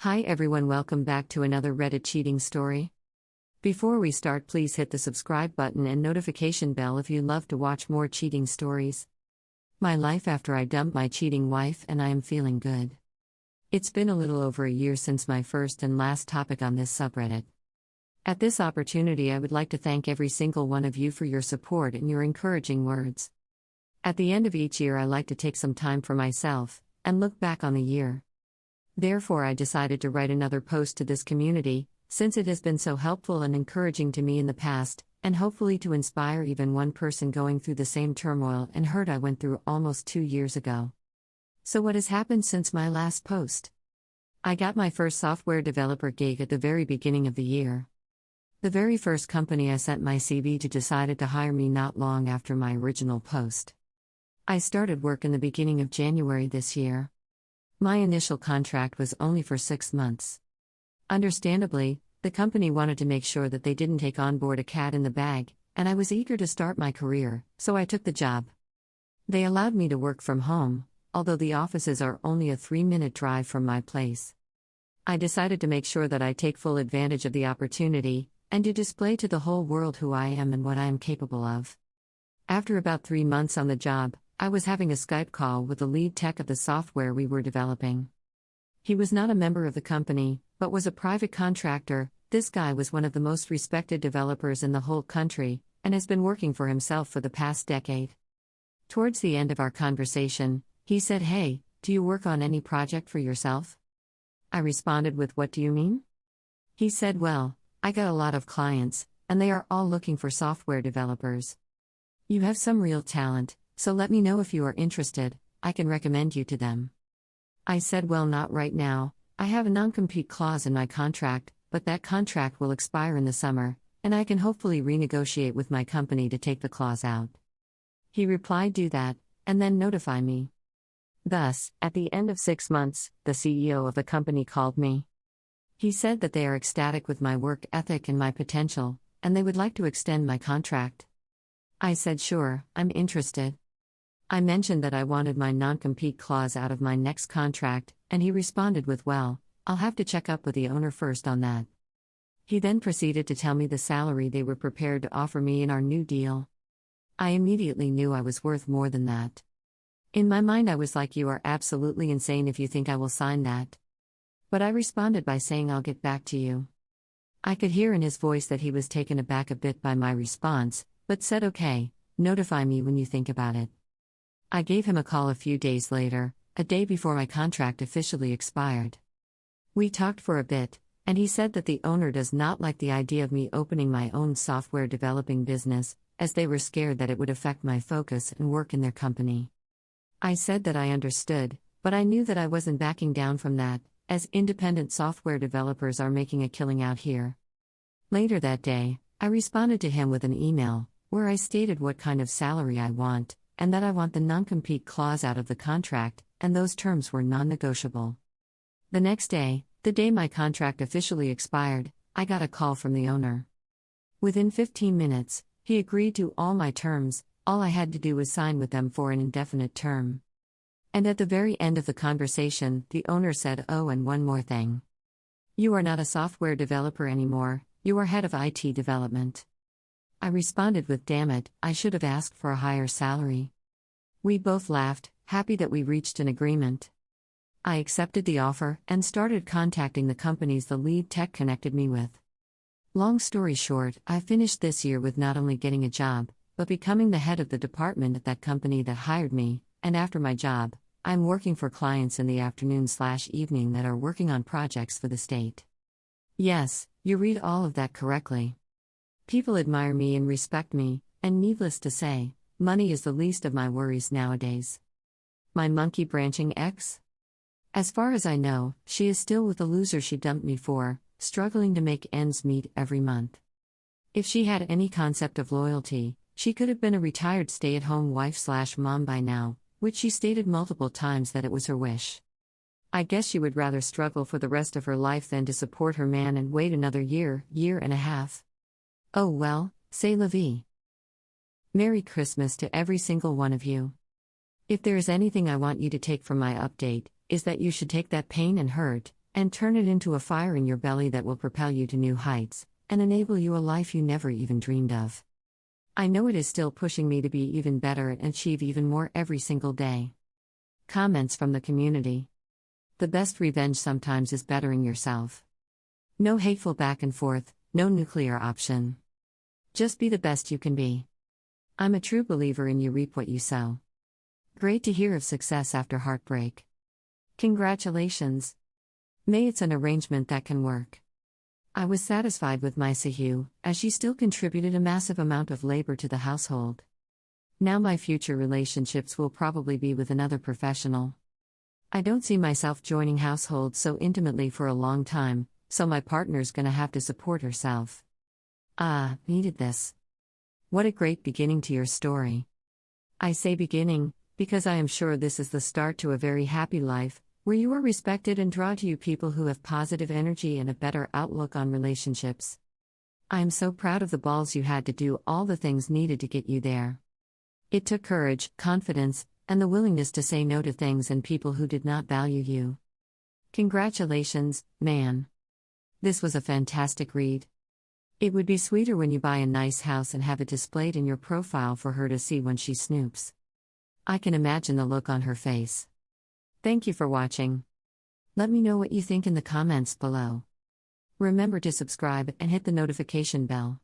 Hi everyone, welcome back to another Reddit cheating story. Before we start, please hit the subscribe button and notification bell if you love to watch more cheating stories. My life after I dumped my cheating wife, and I am feeling good. It's been a little over a year since my first and last topic on this subreddit. At this opportunity, I would like to thank every single one of you for your support and your encouraging words. At the end of each year, I like to take some time for myself and look back on the year. Therefore, I decided to write another post to this community, since it has been so helpful and encouraging to me in the past, and hopefully to inspire even one person going through the same turmoil and hurt I went through almost 2 years ago. So what has happened since my last post? I got my first software developer gig at the very beginning of the year. The very first company I sent my CV to decided to hire me not long after my original post. I started work in the beginning of January this year. My initial contract was only for 6 months. Understandably, the company wanted to make sure that they didn't take on board a cat in the bag, and I was eager to start my career, so I took the job. They allowed me to work from home, although the offices are only a 3-minute drive from my place. I decided to make sure that I take full advantage of the opportunity, and to display to the whole world who I am and what I am capable of. After about 3 months on the job, I was having a Skype call with the lead tech of the software we were developing. He was not a member of the company, but was a private contractor. This guy was one of the most respected developers in the whole country, and has been working for himself for the past decade. Towards the end of our conversation, he said, "Hey, do you work on any project for yourself?" I responded with, "What do you mean?" He said, "Well, I got a lot of clients, and they are all looking for software developers. You have some real talent, so let me know if you are interested. I can recommend you to them." I said, "Well, not right now. I have a non-compete clause in my contract, but that contract will expire in the summer, and I can hopefully renegotiate with my company to take the clause out." He replied, "Do that, and then notify me." Thus, at the end of 6 months, the CEO of the company called me. He said that they are ecstatic with my work ethic and my potential, and they would like to extend my contract. I said, "Sure, I'm interested." I mentioned that I wanted my non-compete clause out of my next contract, and he responded with, "Well, I'll have to check up with the owner first on that." He then proceeded to tell me the salary they were prepared to offer me in our new deal. I immediately knew I was worth more than that. In my mind, I was like, "You are absolutely insane if you think I will sign that." But I responded by saying, "I'll get back to you." I could hear in his voice that he was taken aback a bit by my response, but said, "Okay, notify me when you think about it." I gave him a call a few days later, a day before my contract officially expired. We talked for a bit, and he said that the owner does not like the idea of me opening my own software developing business, as they were scared that it would affect my focus and work in their company. I said that I understood, but I knew that I wasn't backing down from that, as independent software developers are making a killing out here. Later that day, I responded to him with an email, where I stated what kind of salary I want, and that I want the non-compete clause out of the contract, and those terms were non-negotiable. The next day, the day my contract officially expired, I got a call from the owner. Within 15 minutes, he agreed to all my terms. All I had to do was sign with them for an indefinite term. And at the very end of the conversation, the owner said, "Oh, and one more thing. You are not a software developer anymore, you are head of IT development." I responded with, "Damn it, I should have asked for a higher salary." We both laughed, happy that we reached an agreement. I accepted the offer and started contacting the companies the lead tech connected me with. Long story short, I finished this year with not only getting a job, but becoming the head of the department at that company that hired me, and after my job, I'm working for clients in the afternoon/evening that are working on projects for the state. Yes, you read all of that correctly. People admire me and respect me, and needless to say, money is the least of my worries nowadays. My monkey branching ex? As far as I know, she is still with the loser she dumped me for, struggling to make ends meet every month. If she had any concept of loyalty, she could have been a retired stay-at-home wife/mom by now, which she stated multiple times that it was her wish. I guess she would rather struggle for the rest of her life than to support her man and wait another year and a half. Oh well, c'est la vie. Merry Christmas to every single one of you. If there is anything I want you to take from my update, is that you should take that pain and hurt, and turn it into a fire in your belly that will propel you to new heights and enable you a life you never even dreamed of. I know it is still pushing me to be even better and achieve even more every single day. Comments from the community. The best revenge sometimes is bettering yourself. No hateful back and forth, no nuclear option. Just be the best you can be. I'm a true believer in you reap what you sow. Great to hear of success after heartbreak. Congratulations. May it's an arrangement that can work. I was satisfied with my Sahu, as she still contributed a massive amount of labor to the household. Now my future relationships will probably be with another professional. I don't see myself joining households so intimately for a long time, so my partner's gonna have to support herself. Needed this. What a great beginning to your story. I say beginning, because I am sure this is the start to a very happy life, where you are respected and draw to you people who have positive energy and a better outlook on relationships. I am so proud of the balls you had to do all the things needed to get you there. It took courage, confidence, and the willingness to say no to things and people who did not value you. Congratulations, man. This was a fantastic read. It would be sweeter when you buy a nice house and have it displayed in your profile for her to see when she snoops. I can imagine the look on her face. Thank you for watching. Let me know what you think in the comments below. Remember to subscribe and hit the notification bell.